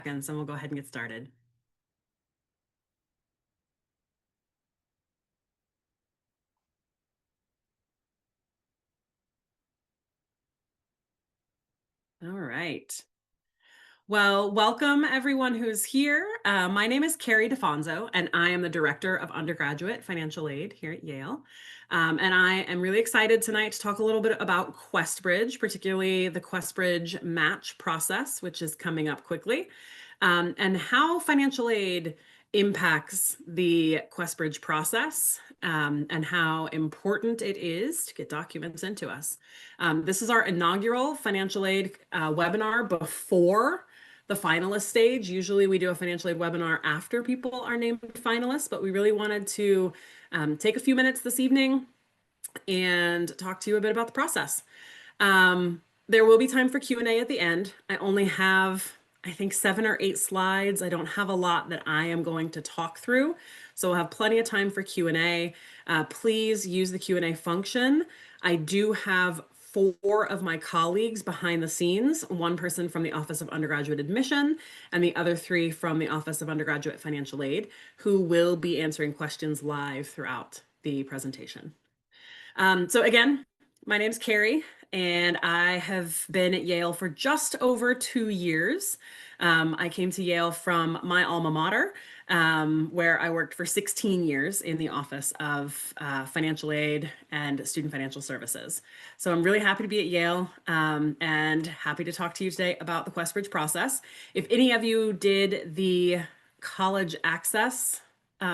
seconds and we'll go ahead and get started. All right. Well, welcome everyone who's here. My name is Carrie DeFonso, and I am the Director of Undergraduate Financial Aid here at Yale. And I am really excited tonight to talk a little bit about QuestBridge, particularly the QuestBridge match process, which is coming up quickly, and how financial aid impacts the QuestBridge process, and how important it is to get documents into us. This is our inaugural financial aid webinar before the finalist stage. Usually we do a financial aid webinar after people are named finalists, but we really wanted to take a few minutes this evening and talk to you a bit about the process. There will be time for Q&A at the end. I only have, I think, 7 or 8 slides. I don't have a lot that I am going to talk through, so we'll have plenty of time for Q&A. Please use the Q&A function. I do have 4 of my colleagues behind the scenes, one person from the Office of Undergraduate Admission and the other 3 from the Office of Undergraduate Financial Aid, who will be answering questions live throughout the presentation. So again, my name's Carrie, and I have been at Yale for just over 2 years. I came to Yale from my alma mater, where I worked for 16 years in the Office of Financial Aid and Student Financial Services. So I'm really happy to be at Yale, and happy to talk to you today about the QuestBridge process. If any of you did the College Access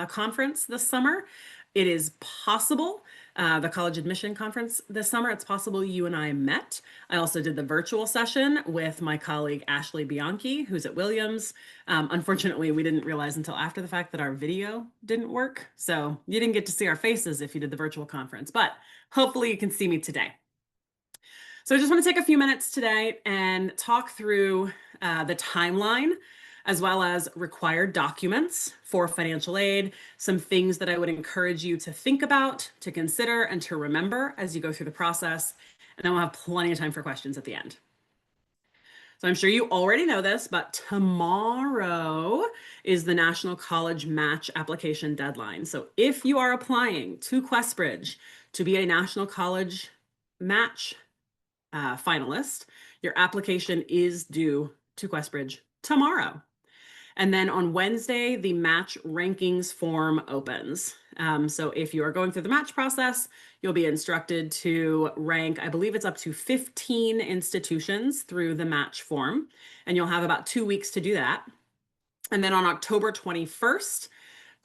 conference this summer, it is possible, the college admission conference this summer, it's possible you and I met. I also did the virtual session with my colleague Ashley Bianchi, who's at Williams. Unfortunately, we didn't realize until after the fact that our video didn't work. So you didn't get to see our faces if you did the virtual conference, but hopefully you can see me today. So I just want to take a few minutes today and talk through the timeline, as well as required documents for financial aid, some things that I would encourage you to think about, to consider, and to remember as you go through the process. And then we'll have plenty of time for questions at the end. So I'm sure you already know this, but tomorrow is the National College Match application deadline. So if you are applying to QuestBridge to be a National College Match finalist, your application is due to QuestBridge tomorrow. And then on Wednesday, the match rankings form opens. So if you are going through the match process, you'll be instructed to rank, I believe it's up to 15 institutions through the match form, and you'll have about 2 weeks to do that. And then on October 21st,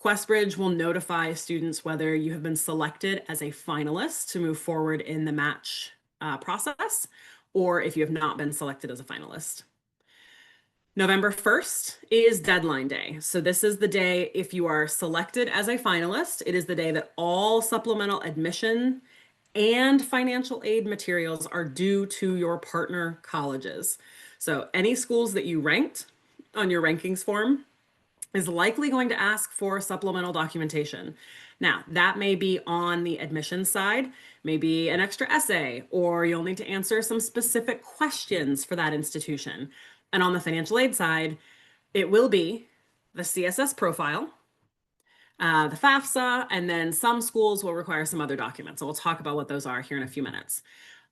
QuestBridge will notify students whether you have been selected as a finalist to move forward in the match process, or if you have not been selected as a finalist. November 1st is deadline day. So this is the day, if you are selected as a finalist, it is the day that all supplemental admission and financial aid materials are due to your partner colleges. So any schools that you ranked on your rankings form is likely going to ask for supplemental documentation. Now, that may be on the admission side, maybe an extra essay, or you'll need to answer some specific questions for that institution. And on the financial aid side, it will be the CSS profile, the FAFSA, and then some schools will require some other documents. So we'll talk about what those are here in a few minutes.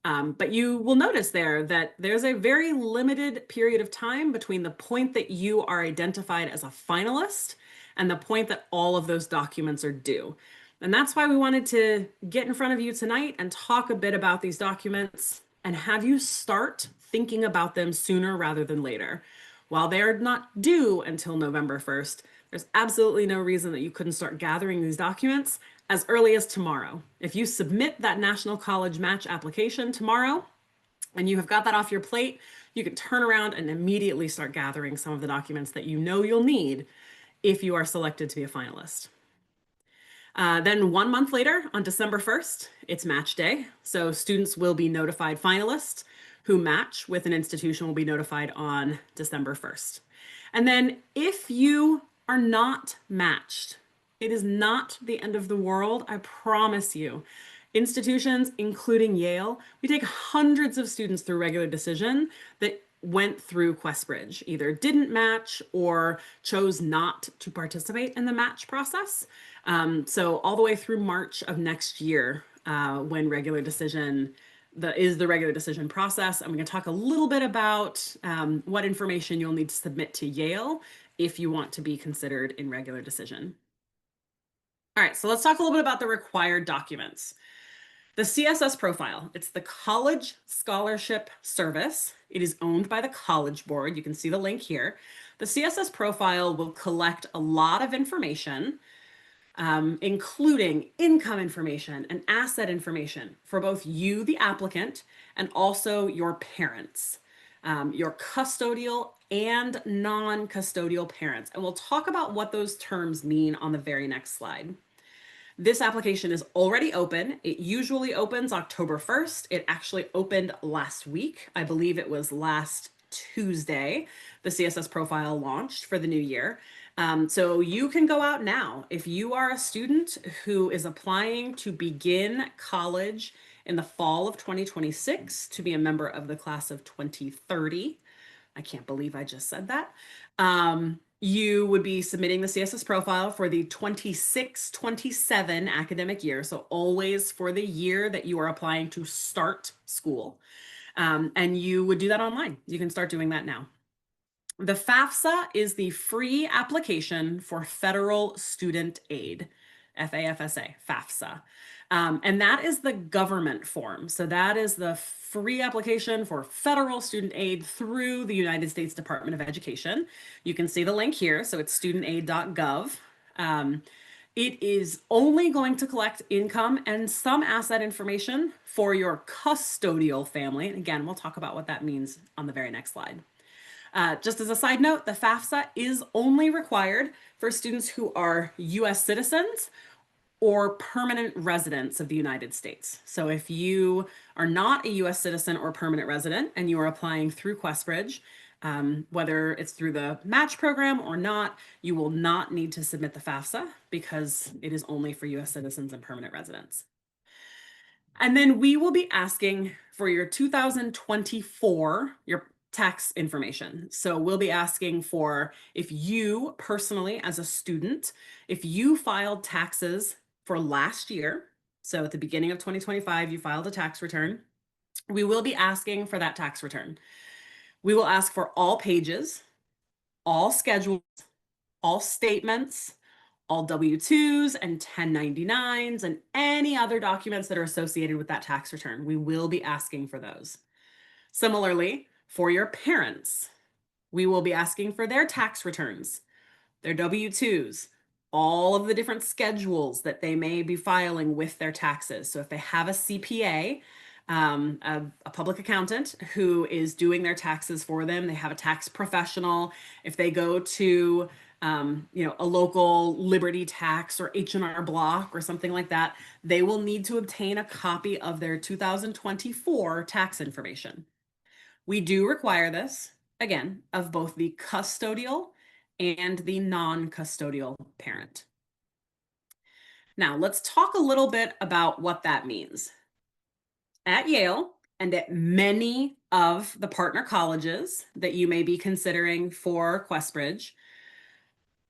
But you will notice there that there's a very limited period of time between the point that you are identified as a finalist and the point that all of those documents are due. And that's why we wanted to get in front of you tonight and talk a bit about these documents and have you start thinking about them sooner rather than later. While they're not due until November 1st, there's absolutely no reason that you couldn't start gathering these documents as early as tomorrow. If you submit that National College Match application tomorrow and you have got that off your plate, you can turn around and immediately start gathering some of the documents that you know you'll need if you are selected to be a finalist. Then 1 month later, on December 1st, it's match day. So students will be notified, finalists who match with an institution will be notified on December 1st. And then if you are not matched, it is not the end of the world, I promise you. Institutions, including Yale, we take hundreds of students through regular decision that went through QuestBridge, either didn't match or chose not to participate in the match process. So all the way through March of next year, when regular decision is the regular decision process. I'm going to talk a little bit about what information you'll need to submit to Yale if you want to be considered in regular decision. All right, so let's talk a little bit about the required documents. The CSS profile, it's the College Scholarship Service. It is owned by the College Board. You can see the link here. The CSS profile will collect a lot of information, including income information and asset information for both you, the applicant, and also your parents, your custodial and non-custodial parents. And we'll talk about what those terms mean on the very next slide. This application is already open. It usually opens October 1st. It actually opened last week. I believe it was last Tuesday. The CSS profile launched for the new year. So you can go out now. If you are a student who is applying to begin college in the fall of 2026 to be a member of the class of 2030, I can't believe I just said that. You would be submitting the CSS profile for the 26-27 academic year. So always for the year that you are applying to start school. And you would do that online. You can start doing that now. The FAFSA is the free application for federal student aid, FAFSA, FAFSA. And that is the government form. So that is the free application for federal student aid through the United States Department of Education. You can see the link here. So it's studentaid.gov. It is only going to collect income and some asset information for your custodial family. And again, we'll talk about what that means on the very next slide. Just as a side note, the FAFSA is only required for students who are US citizens or permanent residents of the United States. So if you are not a US citizen or permanent resident and you are applying through QuestBridge, whether it's through the match program or not, you will not need to submit the FAFSA because it is only for US citizens and permanent residents. And then we will be asking for your 2024, your tax information. So we'll be asking for if you personally, as a student, if you filed taxes for last year, so at the beginning of 2025, you filed a tax return, we will be asking for that tax return. We will ask for all pages, all schedules, all statements, all W-2s and 1099s and any other documents that are associated with that tax return. We will be asking for those. Similarly, for your parents, we will be asking for their tax returns, their W-2s, all of the different schedules that they may be filing with their taxes. So if they have a CPA, a public accountant who is doing their taxes for them, they have a tax professional. If they go to a local Liberty Tax or H&R Block or something like that, they will need to obtain a copy of their 2024 tax information. We do require this, again, of both the custodial and the non-custodial parent. Now, let's talk a little bit about what that means. At Yale and at many of the partner colleges that you may be considering for QuestBridge,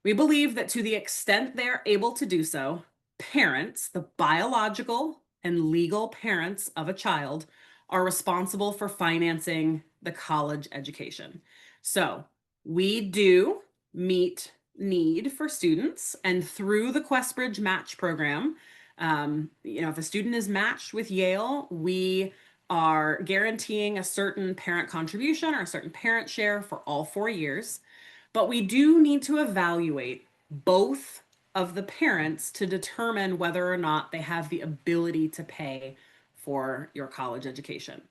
we believe that to the extent they're able to do so, parents, the biological and legal parents of a child, are responsible for financing the college education. So we do meet need for students, and through the QuestBridge match program, if a student is matched with Yale, we are guaranteeing a certain parent contribution or a certain parent share for all 4 years. But we do need to evaluate both of the parents to determine whether or not they have the ability to pay for your college education.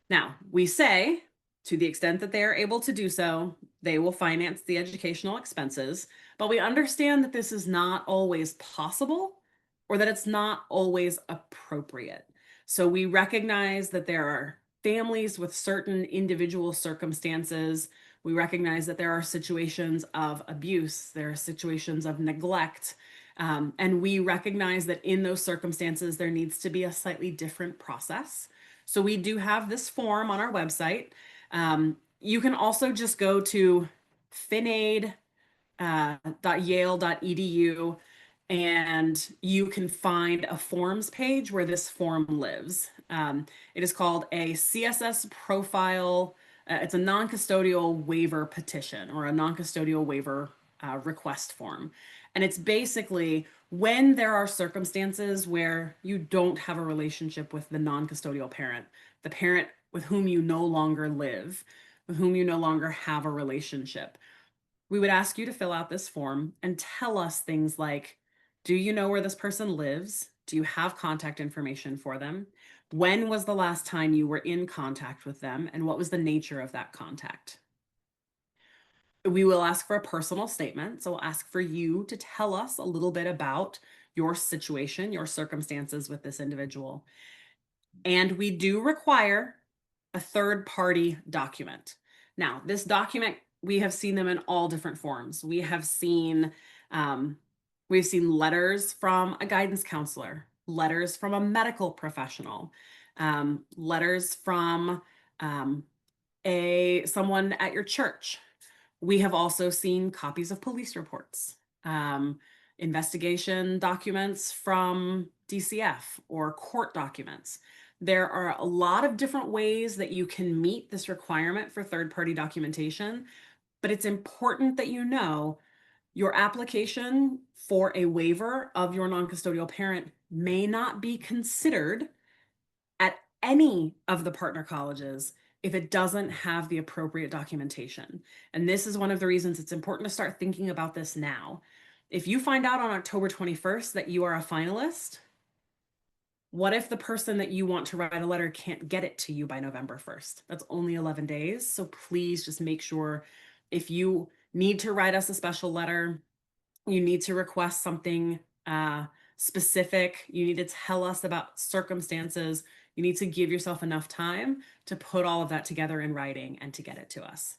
Now, we say to the extent that they are able to do so, they will finance the educational expenses, but we understand that this is not always possible or that it's not always appropriate. So we recognize that there are families with certain individual circumstances. We recognize that there are situations of abuse, there are situations of neglect, and we recognize that in those circumstances, there needs to be a slightly different process. So we do have this form on our website. You can also just go to finaid .yale.edu, and you can find a forms page where this form lives. It is called a CSS profile. It's a non-custodial waiver petition or a non-custodial waiver request form. And it's basically when there are circumstances where you don't have a relationship with the non-custodial parent, the parent with whom you no longer live, with whom you no longer have a relationship, we would ask you to fill out this form and tell us things like, do you know where this person lives? Do you have contact information for them? When was the last time you were in contact with them? And what was the nature of that contact? We will ask for a personal statement. So we'll ask for you to tell us a little bit about your situation, your circumstances with this individual. And we do require a third party document. Now, this document, we have seen them in all different forms. Um, we've seen letters from a guidance counselor, letters from a medical professional, letters from um, a someone at your church. We have also seen copies of police reports, investigation documents from DCF or court documents. There are a lot of different ways that you can meet this requirement for third-party documentation, but it's important that you know your application for a waiver of your non-custodial parent may not be considered at any of the partner colleges if it doesn't have the appropriate documentation. And this is one of the reasons it's important to start thinking about this now. If you find out on October 21st that you are a finalist, what if the person that you want to write a letter can't get it to you by November 1st? That's only 11 days. So please just make sure, if you need to write us a special letter, you need to request something specific, you need to tell us about circumstances, you need to give yourself enough time to put all of that together in writing and to get it to us.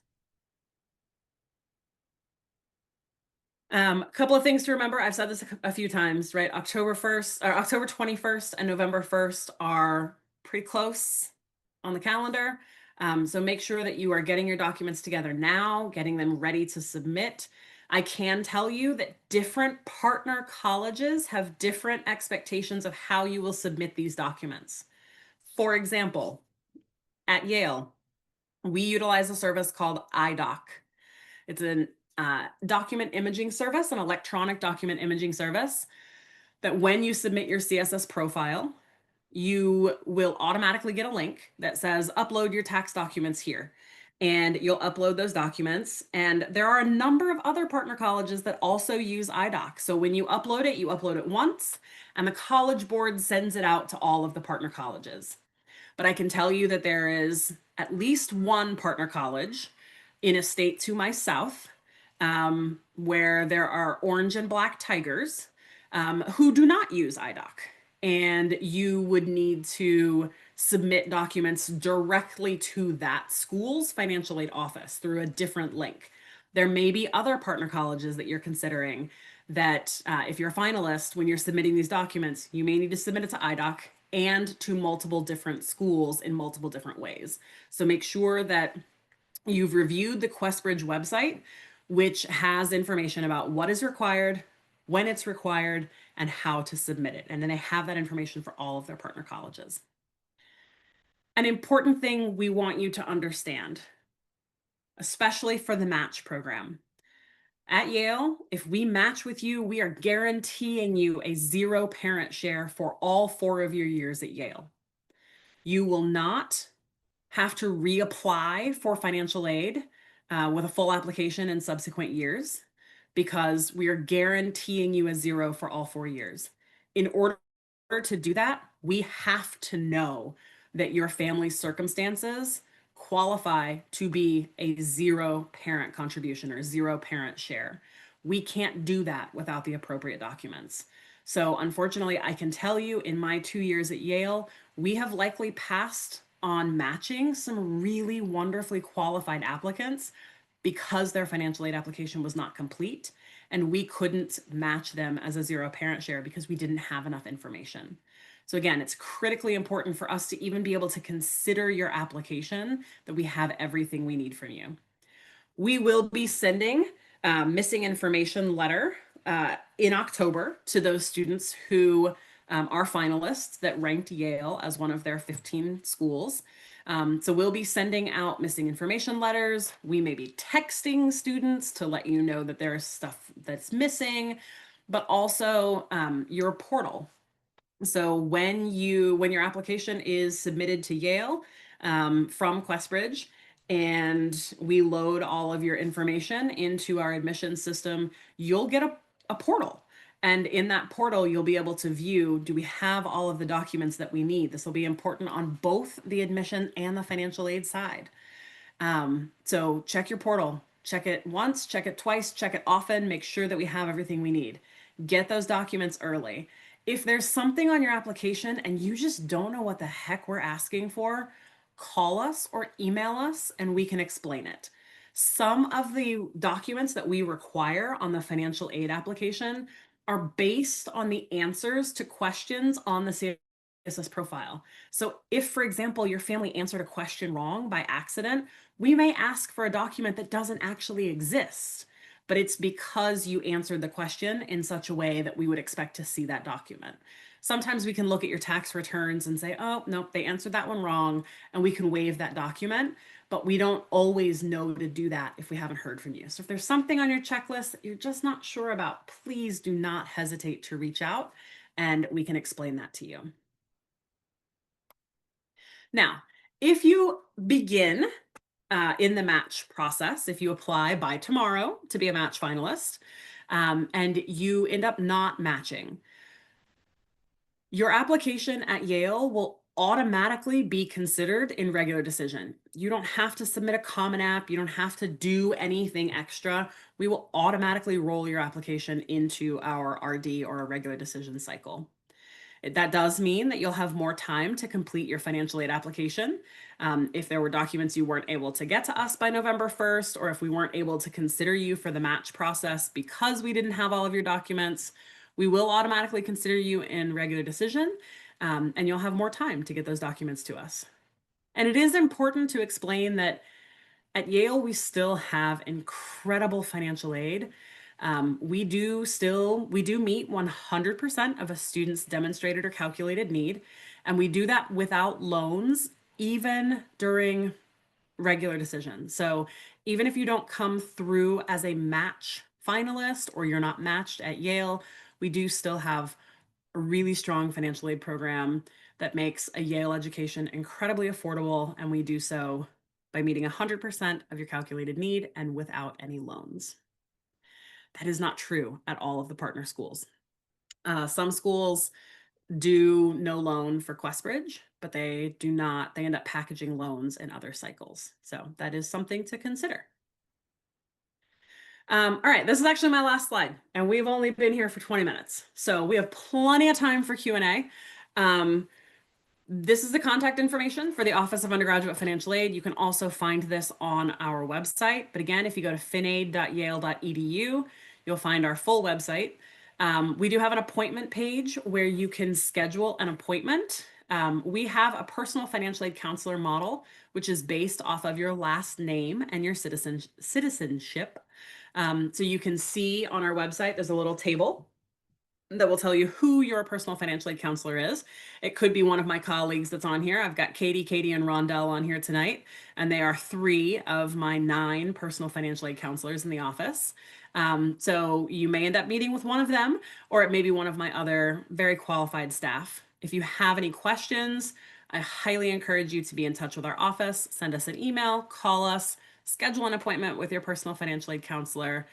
A couple of things to remember. I've said this a few times, right? October 1st or October 21st and November 1st are pretty close on the calendar. So make sure that you are getting your documents together now, getting them ready to submit. I can tell you that different partner colleges have different expectations of how you will submit these documents. For example, at Yale, we utilize a service called iDoc. It's an document imaging service, an electronic document imaging service that when you submit your CSS profile, you will automatically get a link that says upload your tax documents here. And you'll upload those documents. And there are a number of other partner colleges that also use iDoc. So when you upload it once, and the college board sends it out to all of the partner colleges. But I can tell you that there is at least one partner college in a state to my south, where there are orange and black tigers, who do not use iDoc. And you would need to submit documents directly to that school's financial aid office through a different link. There may be other partner colleges that you're considering that if you're a finalist, when you're submitting these documents, you may need to submit it to iDoc and to multiple different schools in multiple different ways. So make sure that you've reviewed the QuestBridge website, which has information about what is required, when it's required, and how to submit it. And then they have that information for all of their partner colleges. An important thing we want you to understand, especially for the match program. At Yale, if we match with you, we are guaranteeing you a 0 parent share for all 4 of your years at Yale. You will not have to reapply for financial aid with a full application in subsequent years, because we are guaranteeing you a 0 for all 4 years. In order to do that, we have to know that your family's circumstances qualify to be a 0 parent contribution or 0 parent share. We can't do that without the appropriate documents. So unfortunately, I can tell you in my 2 years at Yale, we have likely passed on matching some really wonderfully qualified applicants because their financial aid application was not complete, and we couldn't match them as a 0 parent share because we didn't have enough information. So again, it's critically important for us to even be able to consider your application that we have everything we need from you. We will be sending a missing information letter in October to those students who are finalists that ranked Yale as one of their 15 schools. So we'll be sending out missing information letters. We may be texting students to let you know that there's stuff that's missing, but also your portal. So when your application is submitted to Yale from QuestBridge, and we load all of your information into our admissions system, you'll get a portal. And in that portal, you'll be able to view, do we have all of the documents that we need? This will be important on both the admission and the financial aid side. So check your portal, check it once, check it twice, check it often, make sure that we have everything we need. Get those documents early. If there's something on your application and you just don't know what the heck we're asking for, call us or email us and we can explain it. Some of the documents that we require on the financial aid application are based on the answers to questions on the CSS profile. So if, for example, your family answered a question wrong by accident, we may ask for a document that doesn't actually exist, but it's because you answered the question in such a way that we would expect to see that document. Sometimes we can look at your tax returns and say, oh, no, they answered that one wrong, and we can waive that document, but we don't always know to do that if we haven't heard from you. So if there's something on your checklist that you're just not sure about, please do not hesitate to reach out and we can explain that to you. Now, if you begin in the match process, if you apply by tomorrow to be a match finalist, and you end up not matching, your application at Yale will automatically be considered in regular decision. You don't have to submit a Common App. You don't have to do anything extra. We will automatically roll your application into our RD or a regular decision cycle. That does mean that you'll have more time to complete your financial aid application. If there were documents you weren't able to get to us by November 1st, or if we weren't able to consider you for the match process because we didn't have all of your documents, we will automatically consider you in regular decision, and you'll have more time to get those documents to us. And it is important to explain that at Yale, we still have incredible financial aid. We do meet 100% of a student's demonstrated or calculated need, and we do that without loans, even during regular decision. So even if you don't come through as a match finalist or you're not matched at Yale, we do still have a really strong financial aid program that makes a Yale education incredibly affordable, and we do so by meeting 100% of your calculated need and without any loans. That is not true at all of the partner schools. Some schools do no loan for QuestBridge, but they end up packaging loans in other cycles. So that is something to consider. All right, this is actually my last slide, and we've only been here for 20 minutes. So we have plenty of time for Q&A. This is the contact information for the Office of Undergraduate Financial Aid. You can also find this on our website. But again, if you go to finaid.yale.edu, you'll find our full website. We do have an appointment page where you can schedule an appointment. We have a personal financial aid counselor model, which is based off of your last name and your citizenship. So you can see on our website, there's a little table that will tell you who your personal financial aid counselor is. It could be one of my colleagues that's on here. I've got Katie, and Rondell on here tonight, and they are 3 of my 9 personal financial aid counselors in the office. So you may end up meeting with one of them, or it may be one of my other very qualified staff. If you have any questions, I highly encourage you to be in touch with our office. Send us an email, call us, schedule an appointment with your personal financial aid counselor.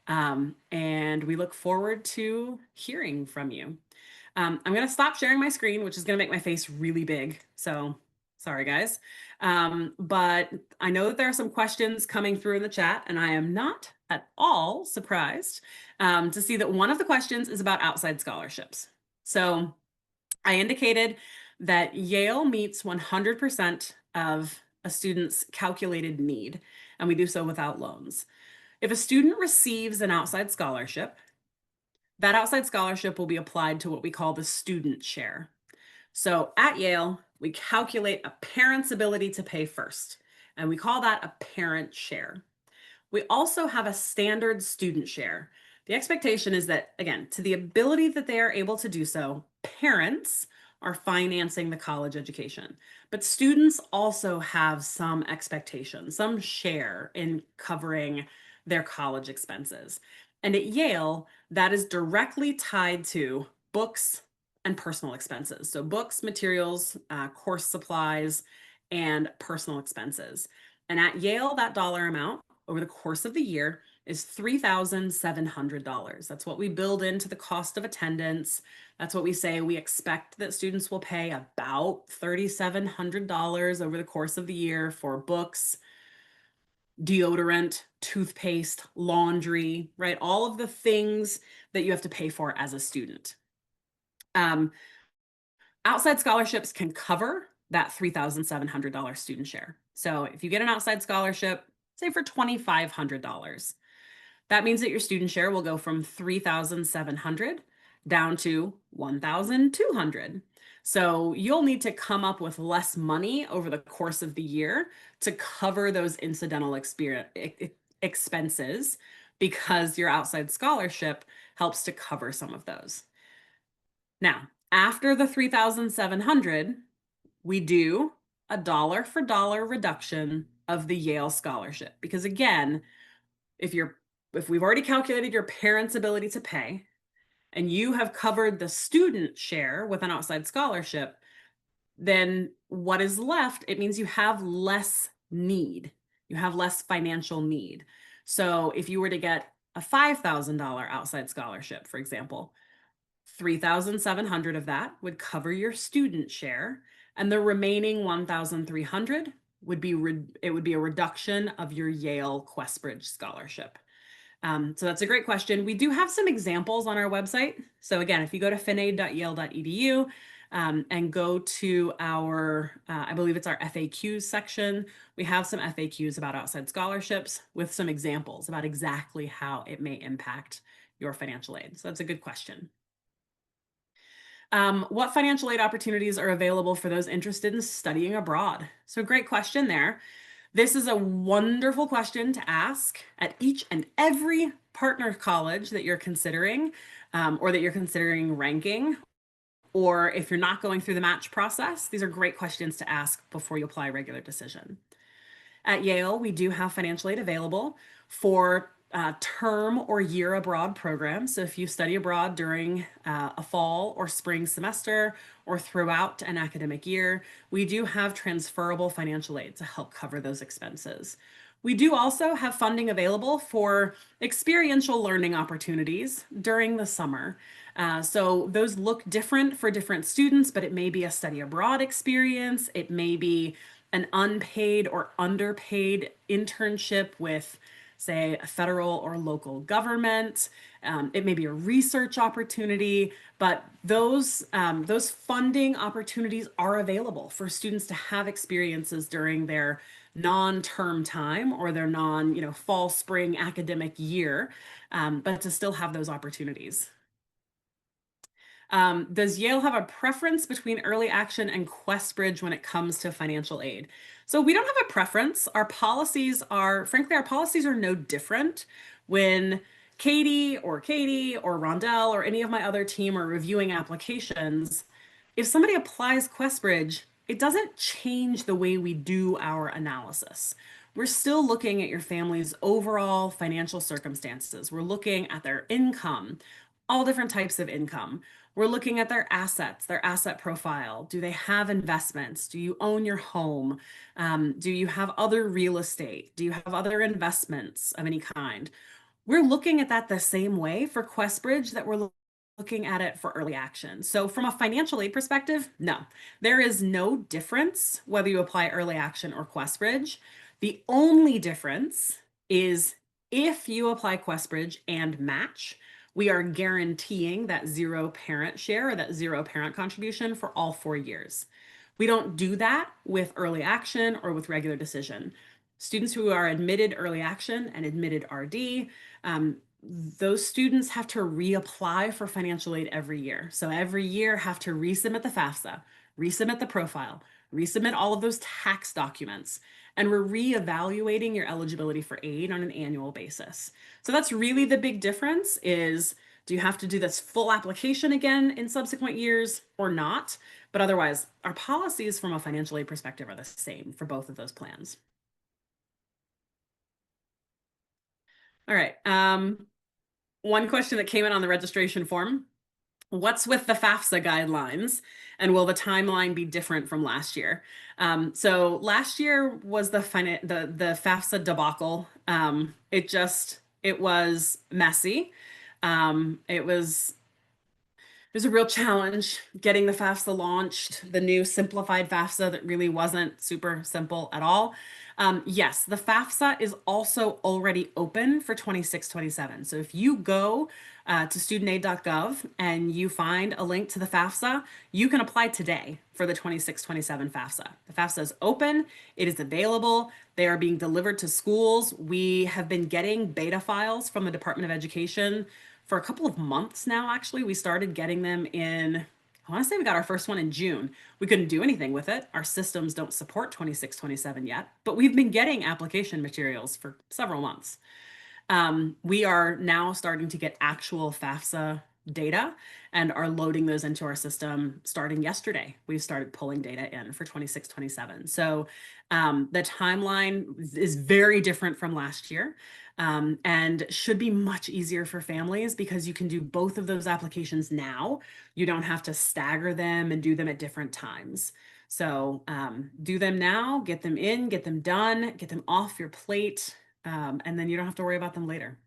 And we look forward to hearing from you. I'm going to stop sharing my screen, which is going to make my face really big. So sorry, guys. But I know that there are some questions coming through in the chat, and I am not at all surprised to see that one of the questions is about outside scholarships. So I indicated that Yale meets 100% of a student's calculated need, and we do so without loans. If a student receives an outside scholarship, that outside scholarship will be applied to what we call the student share. So at Yale, we calculate a parent's ability to pay first, and we call that a parent share. We also have a standard student share. The expectation is that, again, to the ability that they are able to do so, parents are financing the college education. But students also have some expectation, some share in covering their college expenses. And at Yale, that is directly tied to books and personal expenses. So, books, materials, course supplies, and personal expenses. And at Yale, that dollar amount over the course of the year is $3,700. That's what we build into the cost of attendance. That's what we say we expect that students will pay about $3,700 over the course of the year for books, deodorant, toothpaste, laundry, right? All of the things that you have to pay for as a student. Um, Outside scholarships can cover that $3,700 student share. So if you get an outside scholarship, say for $2,500, that means that your student share will go from 3,700 down to 1,200. So you'll need to come up with less money over the course of the year to cover those incidental expenses because your outside scholarship helps to cover some of those. Now, after the 3,700, we do a dollar for dollar reduction of the Yale scholarship because again, if we've already calculated your parents' ability to pay and you have covered the student share with an outside scholarship, then what is left, it means you have less need. You have less financial need. So if you were to get a $5,000 outside scholarship, for example, 3,700 of that would cover your student share, and the remaining 1,300 would be it would be a reduction of your Yale QuestBridge scholarship. So that's a great question. We do have some examples on our website. So again, if you go to finaid.yale.edu and go to our, I believe it's our FAQs section, we have some FAQs about outside scholarships with some examples about exactly how it may impact your financial aid. So that's a good question. What financial aid opportunities are available for those interested in studying abroad? So great question there. This is a wonderful question to ask at each and every partner college that you're considering or that you're considering ranking. Or if you're not going through the match process, these are great questions to ask before you apply regular decision. At Yale, we do have financial aid available for term or year abroad programs. So if you study abroad during a fall or spring semester or throughout an academic year, we do have transferable financial aid to help cover those expenses. We do also have funding available for experiential learning opportunities during the summer. So those look different for different students, but it may be a study abroad experience. It may be an unpaid or underpaid internship with, say, a federal or local government. It may be a research opportunity, but those funding opportunities are available for students to have experiences during their non-term time or their fall, spring academic year, but to still have those opportunities. Does Yale have a preference between early action and QuestBridge when it comes to financial aid? So we don't have a preference. Frankly, our policies are no different when Katie or Rondell or any of my other team are reviewing applications. If somebody applies QuestBridge, it doesn't change the way we do our analysis. We're still looking at your family's overall financial circumstances. We're looking at their income, all different types of income. We're looking at their assets, their asset profile. Do they have investments? Do you own your home? Do you have other real estate? Do you have other investments of any kind? We're looking at that the same way for QuestBridge that we're looking at it for early action. So from a financial aid perspective, no, there is no difference whether you apply early action or QuestBridge. The only difference is if you apply QuestBridge and match, we are guaranteeing that zero parent share or that zero parent contribution for all 4 years. We don't do that with early action or with regular decision. Students who are admitted early action and admitted RD, those students have to reapply for financial aid every year. So every year have to resubmit the FAFSA, resubmit the profile, resubmit all of those tax documents, and we're reevaluating your eligibility for aid on an annual basis. So that's really the big difference is, do you have to do this full application again in subsequent years or not? But otherwise, our policies from a financial aid perspective are the same for both of those plans. All right. One question that came in on the registration form: what's with the FAFSA guidelines, and will the timeline be different from last year? So last year was the FAFSA debacle. It was messy. It was a real challenge getting the FAFSA launched, the new simplified FAFSA that really wasn't super simple at all. Yes, the FAFSA is also already open for 26-27. So if you go to studentaid.gov and you find a link to the FAFSA, you can apply today for the 26-27 FAFSA. The FAFSA is open, it is available, they are being delivered to schools. We have been getting beta files from the Department of Education for a couple of months now, actually. We started getting them in, I want to say we got our first one in June. We couldn't do anything with it. Our systems don't support 26-27 yet, but we've been getting application materials for several months. We are now starting to get actual FAFSA data and are loading those into our system starting yesterday. We started pulling data in for 26-27. So the timeline is very different from last year, and should be much easier for families because you can do both of those applications now. You don't have to stagger them and do them at different times. So do them now, get them in, get them done, get them off your plate, and then you don't have to worry about them later.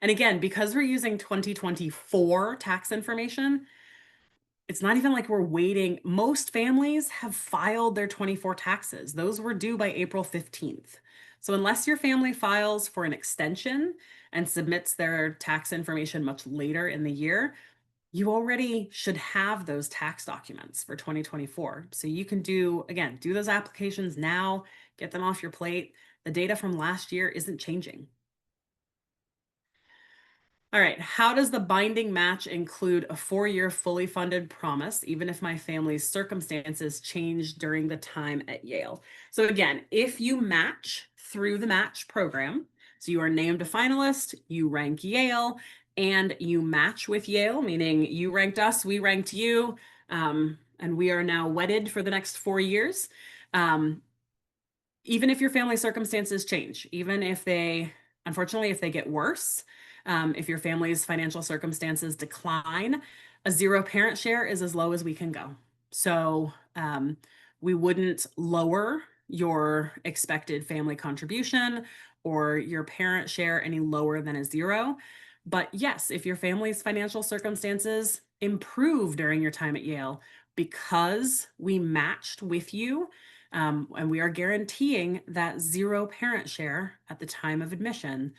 And again, because we're using 2024 tax information, it's not even like we're waiting. Most families have filed their 24 taxes. Those were due by April 15th. So unless your family files for an extension and submits their tax information much later in the year, you already should have those tax documents for 2024. So you can do those applications now, get them off your plate. The data from last year isn't changing. All right, how does the binding match include a 4-year fully funded promise, even if my family's circumstances change during the time at Yale? So again, if you match through the match program, so you are named a finalist, you rank Yale, and you match with Yale, meaning you ranked us, we ranked you, and we are now wedded for the next 4 years. Even if your family circumstances change, even if unfortunately, if they get worse, if your family's financial circumstances decline, a zero parent share is as low as we can go. So we wouldn't lower your expected family contribution or your parent share any lower than a zero. But yes, if your family's financial circumstances improve during your time at Yale because we matched with you, and we are guaranteeing that zero parent share at the time of admission,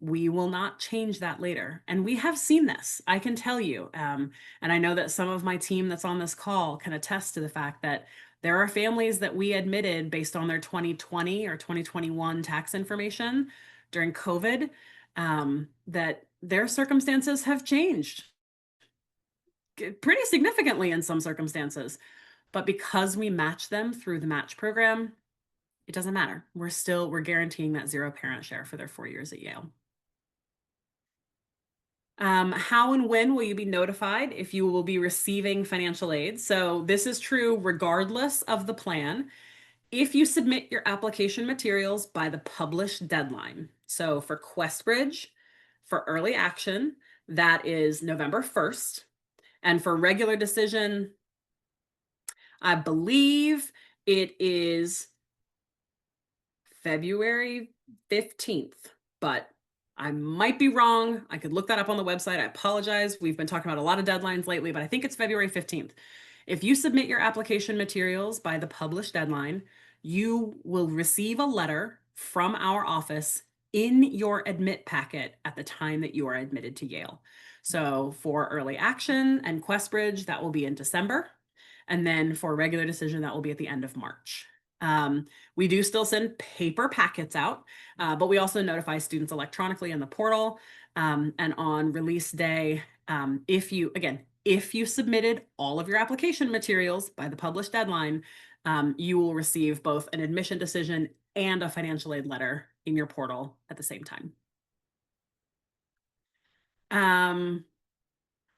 we will not change that later. And we have seen this, I can tell you. And I know that some of my team that's on this call can attest to the fact that there are families that we admitted based on their 2020 or 2021 tax information during COVID, that their circumstances have changed pretty significantly in some circumstances. But because we match them through the match program, it doesn't matter. We're guaranteeing that zero parent share for their 4 years at Yale. How and when will you be notified if you will be receiving financial aid? So this is true regardless of the plan. If you submit your application materials by the published deadline. So for QuestBridge, for early action, that is November 1st. And for regular decision, I believe it is February 15th, but I might be wrong. I could look that up on the website. I apologize. We've been talking about a lot of deadlines lately, but I think it's February 15th. If you submit your application materials by the published deadline, you will receive a letter from our office in your admit packet at the time that you are admitted to Yale. So for early action and QuestBridge, that will be in December. And then for regular decision, that will be at the end of March. We do still send paper packets out, but we also notify students electronically in the portal. And on release day, if if you submitted all of your application materials by the published deadline, you will receive both an admission decision and a financial aid letter in your portal at the same time.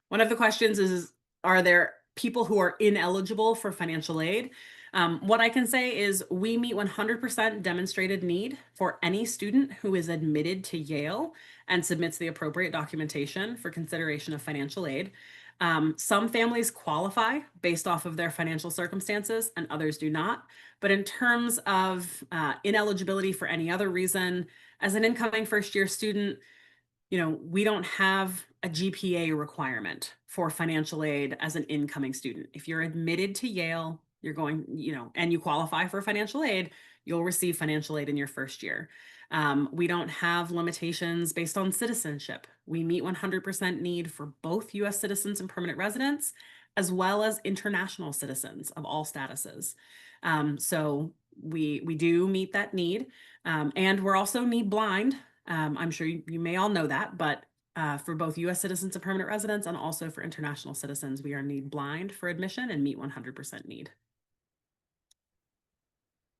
One of the questions is, are there people who are ineligible for financial aid? What I can say is we meet 100% demonstrated need for any student who is admitted to Yale and submits the appropriate documentation for consideration of financial aid. Some families qualify based off of their financial circumstances and others do not. But in terms of ineligibility for any other reason, as an incoming first year student, we don't have a GPA requirement for financial aid as an incoming student. If you're admitted to Yale, you're going, and you qualify for financial aid, you'll receive financial aid in your first year. We don't have limitations based on citizenship. We meet 100% need for both US citizens and permanent residents, as well as international citizens of all statuses. So we do meet that need. And we're also need blind. I'm sure you may all know that, but for both US citizens and permanent residents, and also for international citizens, we are need blind for admission and meet 100% need.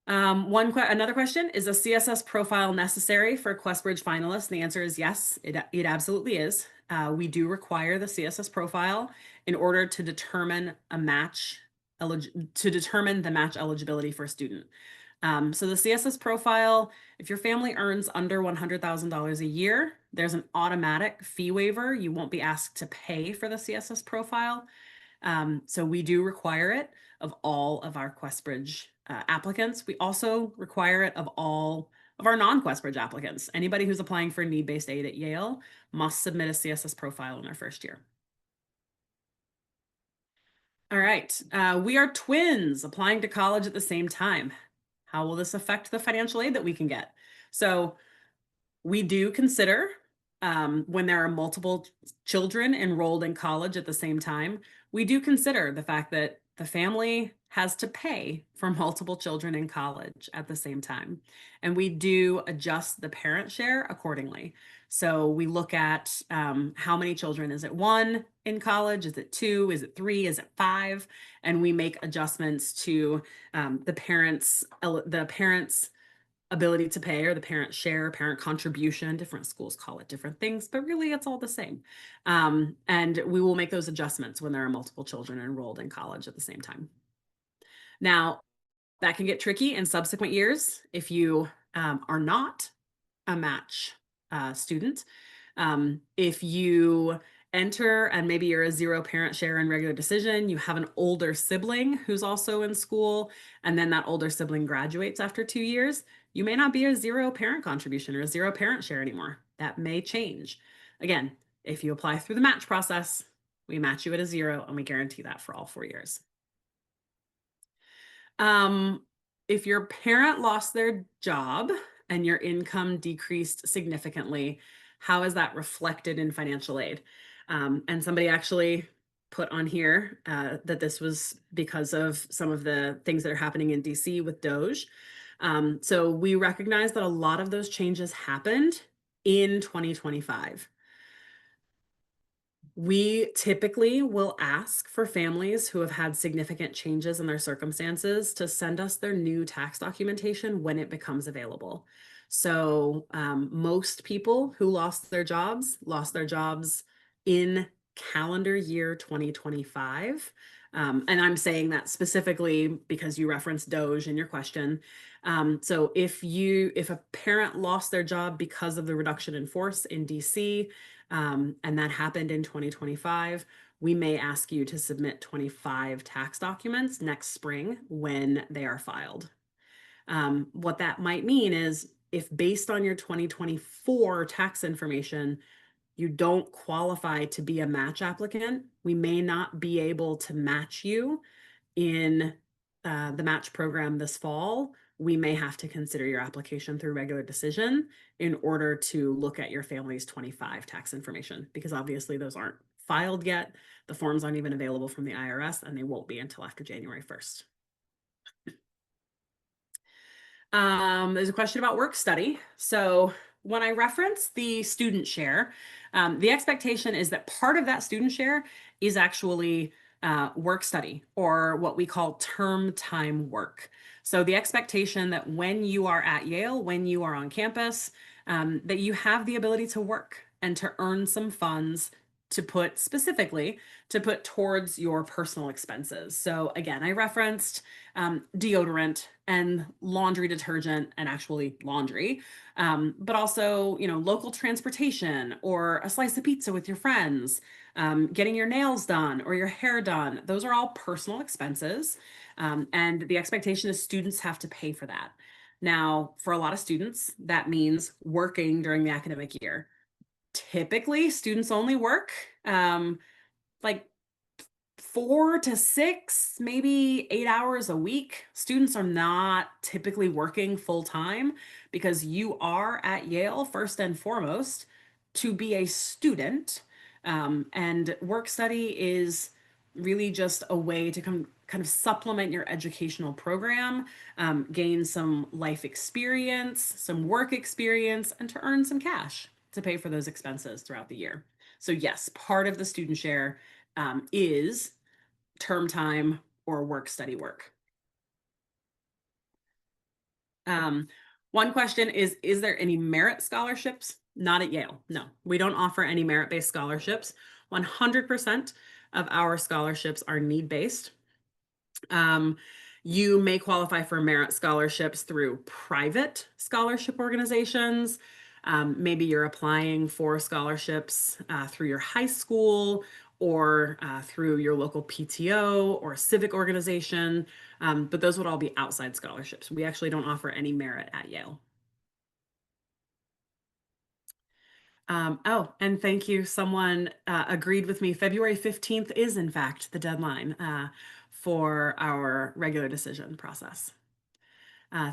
Another question, is a CSS profile necessary for QuestBridge finalists? And the answer is yes, it absolutely is. We do require the CSS profile in order to determine the match eligibility for a student. So the CSS profile, if your family earns under $100,000 a year, there's an automatic fee waiver. You won't be asked to pay for the CSS profile. So we do require it of all of our QuestBridge applicants. We also require it of all of our non-QuestBridge applicants. Anybody who's applying for need-based aid at Yale must submit a CSS profile in their first year. All right, we are twins applying to college at the same time. How will this affect the financial aid that we can get? So we do consider when there are multiple children enrolled in college at the same time, we do consider the fact that the family has to pay for multiple children in college at the same time. And we do adjust the parent share accordingly. So we look at how many children, is it one in college? Is it two? Is it three? Is it five? And we make adjustments to the parents' ability to pay, or the parent share, parent contribution. Different schools call it different things, but really it's all the same. And we will make those adjustments when there are multiple children enrolled in college at the same time. Now, that can get tricky in subsequent years if you are not a match student. If you enter and maybe you're a zero parent share in regular decision, you have an older sibling who's also in school, and then that older sibling graduates after 2 years, you may not be a zero parent contribution or a zero parent share anymore. That may change. Again, if you apply through the match process, we match you at a zero and we guarantee that for all 4 years. If your parent lost their job and your income decreased significantly, how is that reflected in financial aid? And somebody actually put on here that this was because of some of the things that are happening in DC with DOGE. So we recognize that a lot of those changes happened in 2025. We typically will ask for families who have had significant changes in their circumstances to send us their new tax documentation when it becomes available. So most people who lost their jobs in calendar year 2025. And I'm saying that specifically because you referenced DOGE in your question. So if a parent lost their job because of the reduction in force in DC, and that happened in 2025, we may ask you to submit 25 tax documents next spring when they are filed. What that might mean is if based on your 2024 tax information, you don't qualify to be a match applicant, we may not be able to match you in the match program this fall. We may have to consider your application through regular decision in order to look at your family's 25 tax information, because obviously those aren't filed yet. The forms aren't even available from the IRS, and they won't be until after January 1st. There's a question about work study. So when I reference the student share, the expectation is that part of that student share is actually work study, or what we call term time work. So the expectation that when you are at Yale, when you are on campus, that you have the ability to work and to earn some funds to put specifically to put towards your personal expenses. So again, I referenced deodorant and laundry detergent and actually laundry, but also, local transportation or a slice of pizza with your friends, getting your nails done or your hair done. Those are all personal expenses. And the expectation is students have to pay for that. Now, for a lot of students, that means working during the academic year. Typically, students only work like 4 to 6, maybe 8 hours a week. Students are not typically working full time because you are at Yale first and foremost to be a student. And work study is really just a way to kind of supplement your educational program, gain some life experience, some work experience, and to earn some cash to pay for those expenses throughout the year. So, yes, part of the student share is term time or work study work. Um, One question is there any merit scholarships? Not at Yale. No, we don't offer any merit-based scholarships. 100% of our scholarships are need-based. Um, you may qualify for merit scholarships through private scholarship organizations. Maybe you're applying for scholarships through your high school or through your local PTO or civic organization, but those would all be outside scholarships. We actually don't offer any merit at Yale. Oh, and thank you. Someone agreed with me. February 15th is, in fact, the deadline for our regular decision process.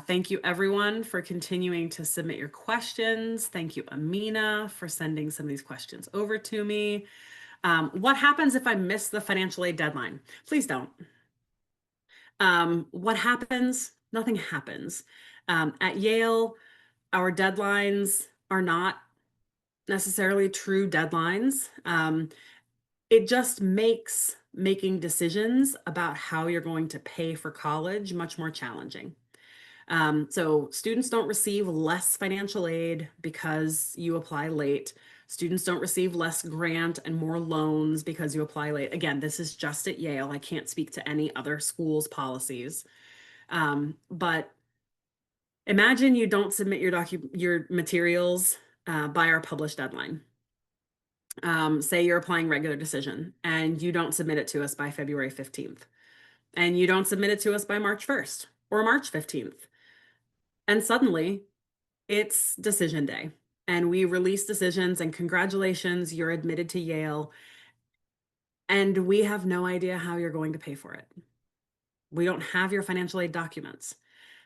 Thank you, everyone, for continuing to submit your questions. Thank you, Amina, for sending some of these questions over to me. What happens if I miss the financial aid deadline? Please don't. What happens? Nothing happens. At Yale, our deadlines are not necessarily true deadlines. It just makes making decisions about how you're going to pay for college much more challenging. So students don't receive less financial aid because you apply late. Students don't receive less grant and more loans because you apply late. Again, this is just at Yale. I can't speak to any other school's policies. But imagine you don't submit your materials by our published deadline. Say you're applying regular decision and you don't submit it to us by February 15th, and you don't submit it to us by March 1st or March 15th. And suddenly it's decision day and we release decisions, and congratulations, you're admitted to Yale. And we have no idea how you're going to pay for it. We don't have your financial aid documents.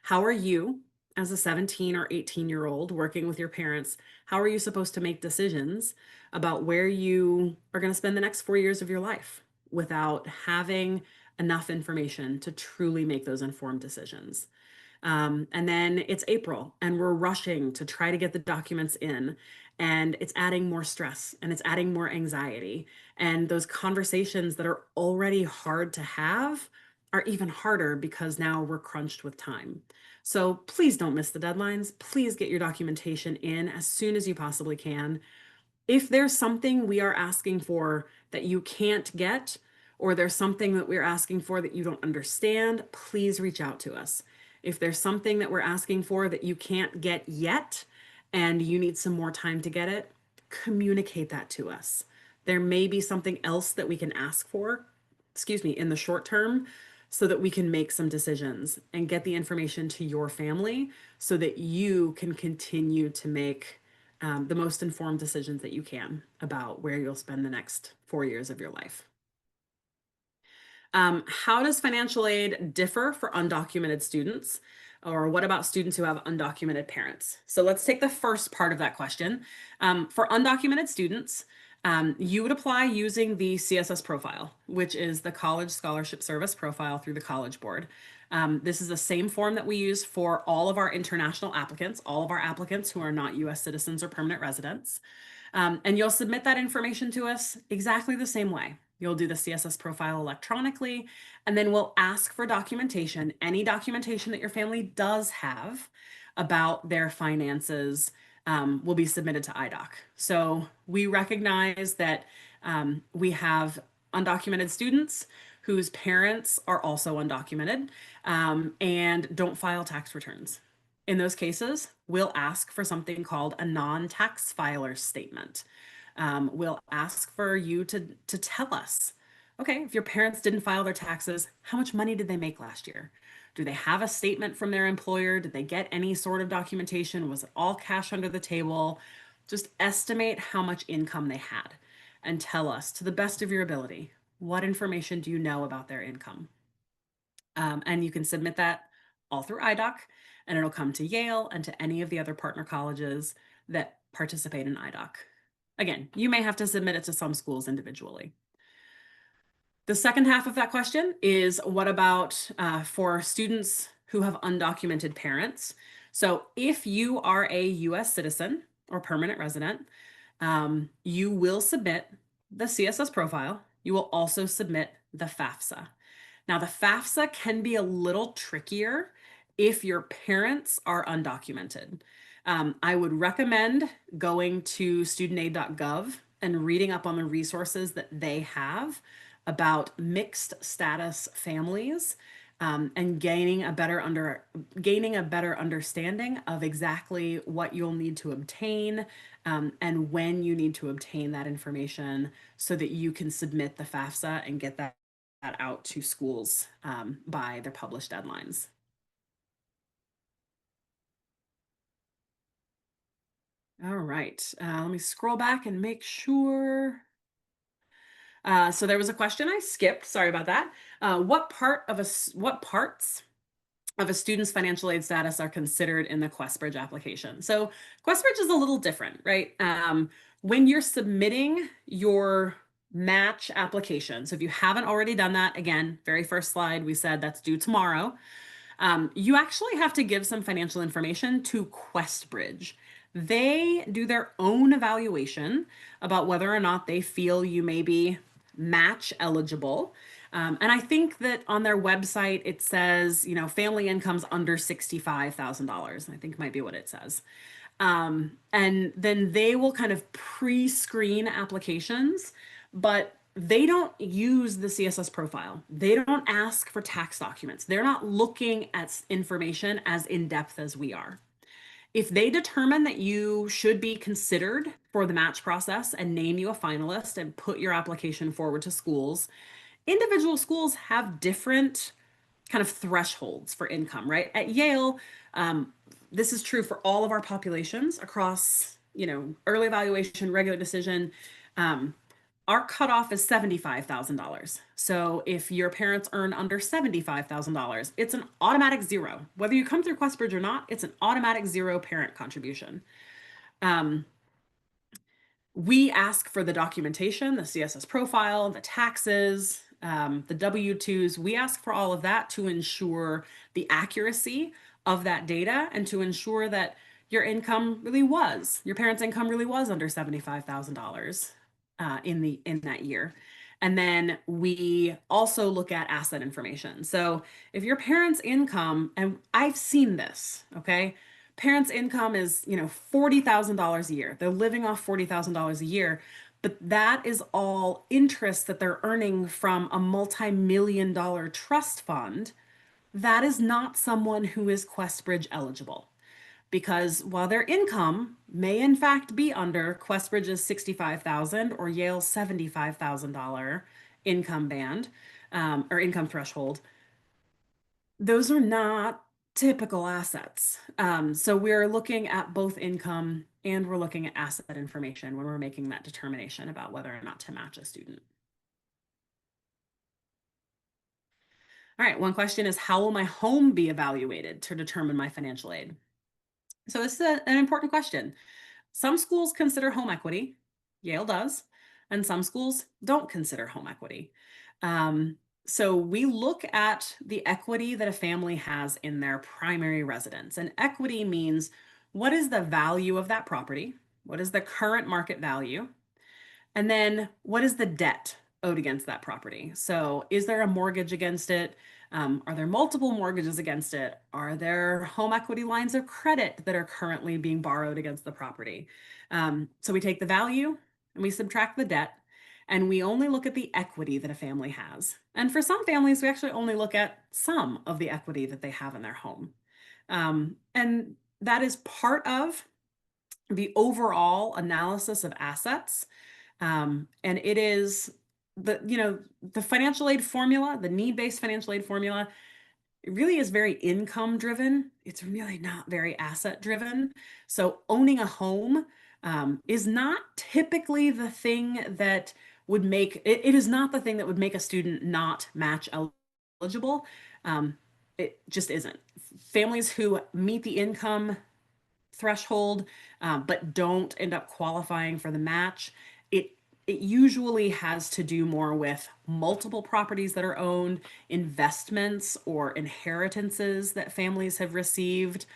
How are you, as a 17 or 18-year-old working with your parents, how are you supposed to make decisions about where you are going to spend the next 4 years of your life without having enough information to truly make those informed decisions? And then it's April and we're rushing to try to get the documents in, and it's adding more stress and it's adding more anxiety. And those conversations that are already hard to have are even harder because now we're crunched with time. So please don't miss the deadlines. Please get your documentation in as soon as you possibly can. If there's something we are asking for that you can't get, or there's something that we're asking for that you don't understand, please reach out to us. If there's something that we're asking for that you can't get yet and you need some more time to get it, communicate that to us. There may be something else that we can ask for, in the short term, so that we can make some decisions and get the information to your family so that you can continue to make the most informed decisions that you can about where you'll spend the next 4 years of your life. How does financial aid differ for undocumented students? Or what about students who have undocumented parents? So let's take the first part of that question. For undocumented students, you would apply using the CSS profile, which is the College Scholarship Service profile through the College Board. This is the same form that we use for all of our international applicants, all of our applicants who are not US citizens or permanent residents. And you'll submit that information to us exactly the same way. You'll do the CSS profile electronically, and then we'll ask for documentation, any documentation that your family does have about their finances will be submitted to IDOC. So we recognize that we have undocumented students whose parents are also undocumented and don't file tax returns. In those cases, we'll ask for something called a non-tax filer statement. We'll ask for you to tell us, okay, if your parents didn't file their taxes, how much money did they make last year? Do they have a statement from their employer? Did they get any sort of documentation? Was it all cash under the table? Just estimate how much income they had and tell us to the best of your ability, what information do you know about their income? And you can submit that all through IDOC, and it'll come to Yale and to any of the other partner colleges that participate in IDOC. Again, you may have to submit it to some schools individually. The second half of that question is what about for students who have undocumented parents? So if you are a US citizen or permanent resident, you will submit the CSS profile. You will also submit the FAFSA. Now, the FAFSA can be a little trickier if your parents are undocumented. I would recommend going to studentaid.gov and reading up on the resources that they have about mixed status families and gaining a better understanding of exactly what you'll need to obtain and when you need to obtain that information so that you can submit the FAFSA and get that out to schools by their published deadlines. All right, let me scroll back and make sure. So there was a question I skipped. Sorry about that. What parts of a student's financial aid status are considered in the QuestBridge application? So QuestBridge is a little different, right? When you're submitting your match application, so if you haven't already done that, again, very first slide, we said that's due tomorrow. You actually have to give some financial information to QuestBridge. They do their own evaluation about whether or not they feel you may be match eligible. And I think that on their website, it says, family income's under $65,000. I think might be what it says. And then they will kind of pre-screen applications, but they don't use the CSS profile. They don't ask for tax documents. They're not looking at information as in-depth as we are. If they determine that you should be considered for the match process and name you a finalist and put your application forward to schools, individual schools have different kind of thresholds for income, right? At Yale, this is true for all of our populations across, early evaluation, regular decision. Our cutoff is $75,000. So if your parents earn under $75,000, it's an automatic zero. Whether you come through QuestBridge or not, it's an automatic zero parent contribution. We ask for the documentation, the CSS profile, the taxes, the W-2s. We ask for all of that to ensure the accuracy of that data and to ensure that your parents' income really was under $75,000 in that year. And then we also look at asset information. So if your parents' income, and I've seen this, okay? Parents' income is, $40,000 a year. They're living off $40,000 a year, but that is all interest that they're earning from a multi-million-dollar trust fund. That is not someone who is QuestBridge eligible because while their income may in fact be under QuestBridge's $65,000 or Yale's $75,000 income band or income threshold, those are not typical assets. So we're looking at both income and we're looking at asset information when we're making that determination about whether or not to match a student. All right, one question is, how will my home be evaluated to determine my financial aid? So this is an important question. Some schools consider home equity, Yale does, and some schools don't consider home equity. So we look at the equity that a family has in their primary residence. And equity means what is the value of that property? What is the current market value? And then what is the debt owed against that property. So, is there a mortgage against it? Are there multiple mortgages against it? Are there home equity lines of credit that are currently being borrowed against the property? So, we take the value and we subtract the debt, and we only look at the equity that a family has. And for some families, we actually only look at some of the equity that they have in their home. And that is part of the overall analysis of assets. And it is the financial aid formula, the need-based financial aid formula, it really is very income driven. It's really not very asset driven. So owning a home is not typically the thing that would make it, it is not the thing that would make a student not match eligible. It just isn't. Families who meet the income threshold, but don't end up qualifying for the match, it it usually has to do more with multiple properties that are owned, investments or inheritances that families have received,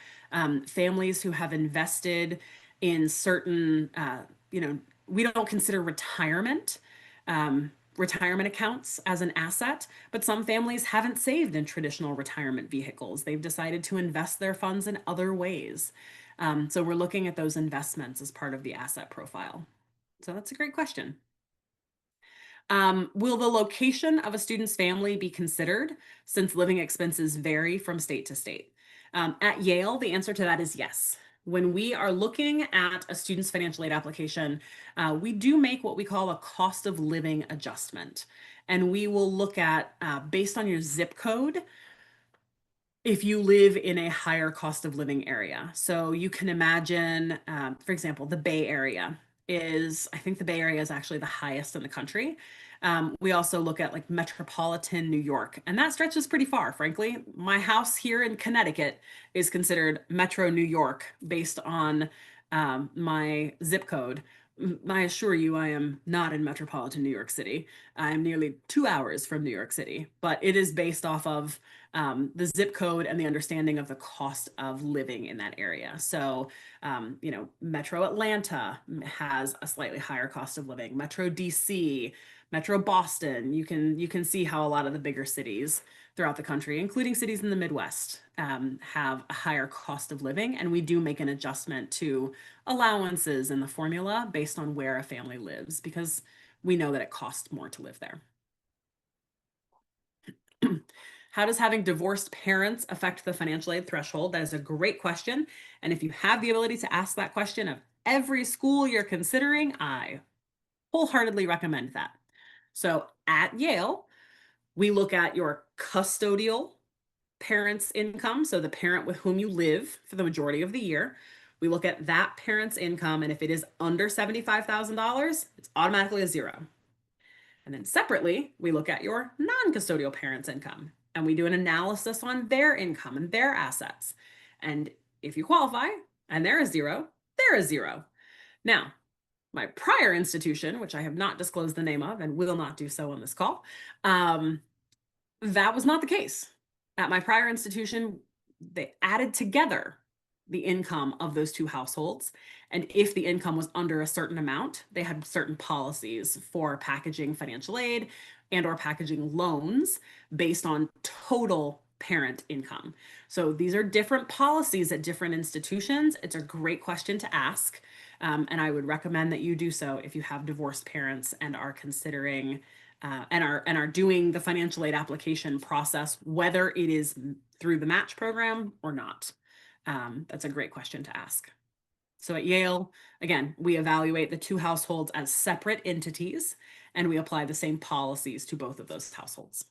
families who have invested in certain, we don't consider retirement accounts as an asset, but some families haven't saved in traditional retirement vehicles. They've decided to invest their funds in other ways. So we're looking at those investments as part of the asset profile. So that's a great question. Will the location of a student's family be considered since living expenses vary from state to state? At Yale, the answer to that is yes. When we are looking at a student's financial aid application, we do make what we call a cost of living adjustment. And we will look at, based on your zip code, if you live in a higher cost of living area. So you can imagine, for example, the Bay Area I think the Bay Area is actually the highest in the country. We also look at like metropolitan New York, and that stretches pretty far, frankly. My house here in Connecticut is considered Metro New York based on my zip code. I assure you, I am not in metropolitan New York City. I'm nearly 2 hours from New York City, but it is based off of the zip code and the understanding of the cost of living in that area. So, Metro Atlanta has a slightly higher cost of living. Metro DC, Metro Boston, you can see how a lot of the bigger cities throughout the country, including cities in the Midwest, have a higher cost of living. And we do make an adjustment to allowances in the formula based on where a family lives because we know that it costs more to live there. How does having divorced parents affect the financial aid threshold? That is a great question. And if you have the ability to ask that question of every school you're considering, I wholeheartedly recommend that. So at Yale, we look at your custodial parent's income, so the parent with whom you live for the majority of the year. We look at that parent's income, and if it is under $75,000, it's automatically a zero. And then separately, we look at your non-custodial parent's income, and we do an analysis on their income and their assets. And if you qualify and there is zero, there is zero. Now, my prior institution, which I have not disclosed the name of and will not do so on this call, that was not the case. At my prior institution, they added together the income of those two households. And if the income was under a certain amount, they had certain policies for packaging financial aid and or packaging loans based on total parent income. So these are different policies at different institutions. It's a great question to ask. And I would recommend that you do so if you have divorced parents and are considering and are doing the financial aid application process, whether it is through the match program or not. That's a great question to ask. So at Yale, again, we evaluate the two households as separate entities, and we apply the same policies to both of those households.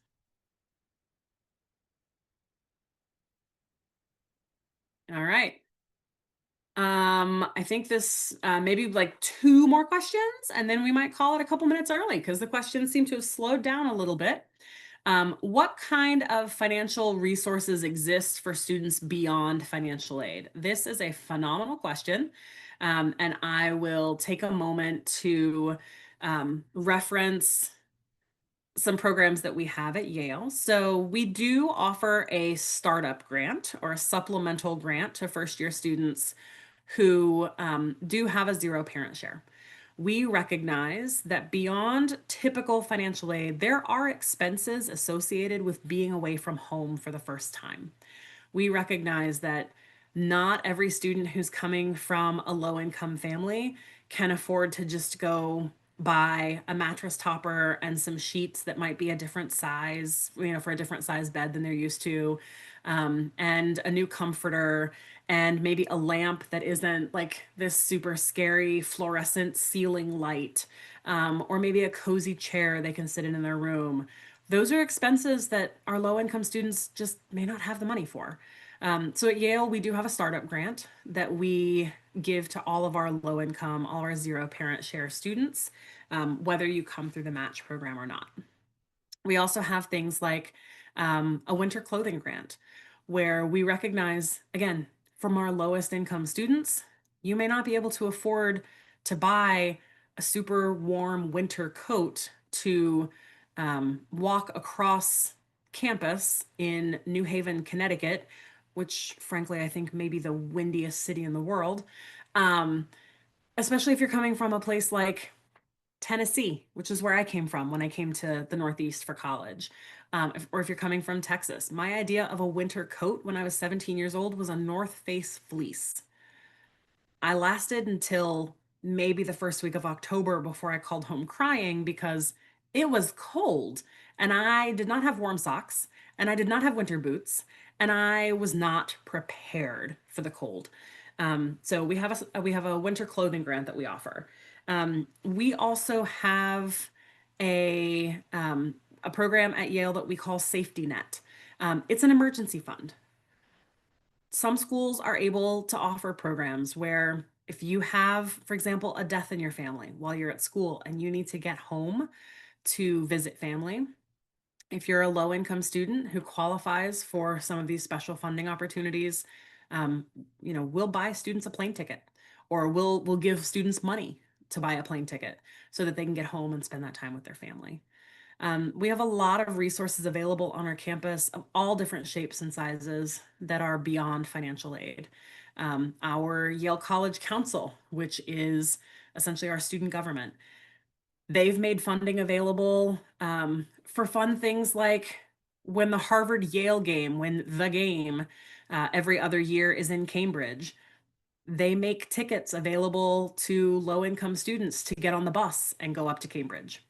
All right. I think this maybe like two more questions, and then we might call it a couple minutes early because the questions seem to have slowed down a little bit. What kind of financial resources exist for students beyond financial aid? This is a phenomenal question, and I will take a moment to reference some programs that we have at Yale. So we do offer a startup grant or a supplemental grant to first year students who do have a zero parent share. we recognize that beyond typical financial aid, there are expenses associated with being away from home for the first time. We recognize that not every student who's coming from a low income family can afford to just go buy a mattress topper and some sheets that might be a different size, for a different size bed than they're used to, and a new comforter, and maybe a lamp that isn't like this super scary fluorescent ceiling light, or maybe a cozy chair they can sit in their room. Those are expenses that our low income students just may not have the money for. So at Yale, we do have a startup grant that we give to all of our low income, all our zero parent share students, whether you come through the match program or not. We also have things like a winter clothing grant, where we recognize, again, from our lowest income students, you may not be able to afford to buy a super warm winter coat to walk across campus in New Haven, Connecticut, which frankly I think may be the windiest city in the world. Um, Especially if you're coming from a place like Tennessee, which is where I came from when I came to the Northeast for college, or if you're coming from Texas. My idea of a winter coat when I was 17 years old was a North Face fleece. I lasted until maybe the first week of October before I called home crying because it was cold and I did not have warm socks and I did not have winter boots and I was not prepared for the cold. So we have a winter clothing grant that we offer. We also have a program at Yale that we call Safety Net. It's an emergency fund. Some schools are able to offer programs where if you have, for example, a death in your family while you're at school and you need to get home to visit family, if you're a low income student who qualifies for some of these special funding opportunities, um, we'll buy students a plane ticket, or we'll give students money to buy a plane ticket so that they can get home and spend that time with their family. We have a lot of resources available on our campus of all different shapes and sizes that are beyond financial aid. Our Yale College Council, which is essentially our student government, they've made funding available for fun things like when the Harvard Yale game, when the game every other year is in Cambridge. They make tickets available to low income students to get on the bus and go up to Cambridge.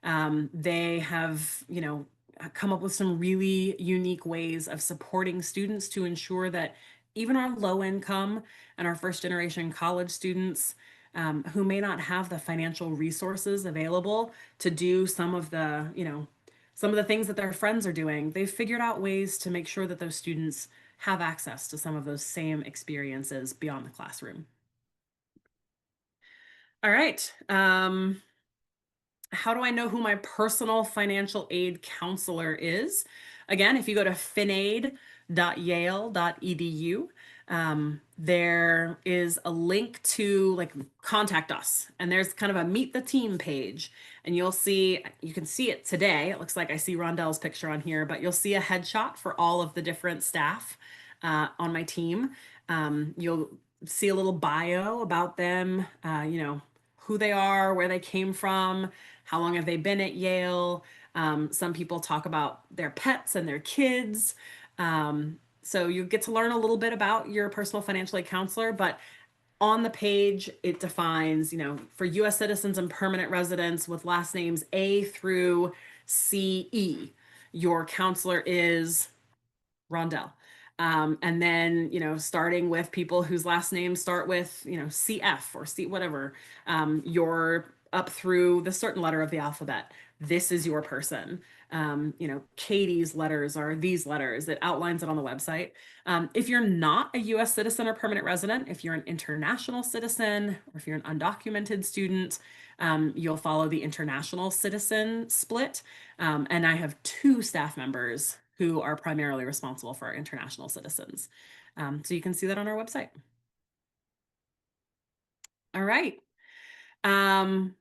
They have, come up with some really unique ways of supporting students to ensure that even our low income and our first generation college students who may not have the financial resources available to do some of the things that their friends are doing, they've figured out ways to make sure that those students have access to some of those same experiences beyond the classroom. All right. How do I know who my personal financial aid counselor is? Again, if you go to finaid.yale.edu, there is a link to like contact us, and there's kind of a meet the team page, and you can see it today. It looks like I see Rondell's picture on here, but you'll see a headshot for all of the different staff on my team. You'll see a little bio about them, who they are, where they came from, how long have they been at Yale. Some people talk about their pets and their kids. So you get to learn a little bit about your personal financial aid counselor, but on the page, it defines, for US citizens and permanent residents with last names A through CE, your counselor is Rondell. And then, starting with people whose last names start with, CF or C, whatever, you're up through the certain letter of the alphabet. This is your person. Katie's letters are these letters. It outlines it on the website. If you're not a US citizen or permanent resident, if you're an international citizen, or if you're an undocumented student, you'll follow the international citizen split. And I have two staff members who are primarily responsible for our international citizens. So you can see that on our website. All right. Um,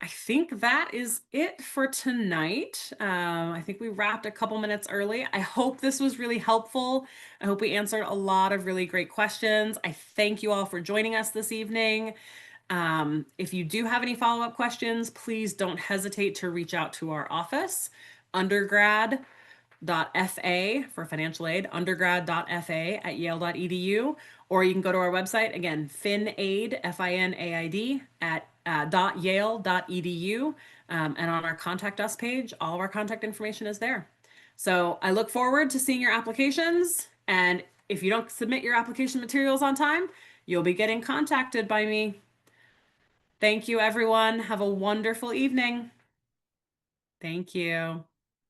I think that is it for tonight. I think we wrapped a couple minutes early. I hope this was really helpful. I hope we answered a lot of really great questions. I thank you all for joining us this evening. If you do have any follow-up questions, please don't hesitate to reach out to our office, undergrad.fa for financial aid, undergrad.fa@yale.edu, or you can go to our website, again, finaid, FINAID, at .yale.edu. And on our contact us page, all of our contact information is there. So I look forward to seeing your applications. And if you don't submit your application materials on time, you'll be getting contacted by me. Thank you, everyone. Have a wonderful evening. Thank you.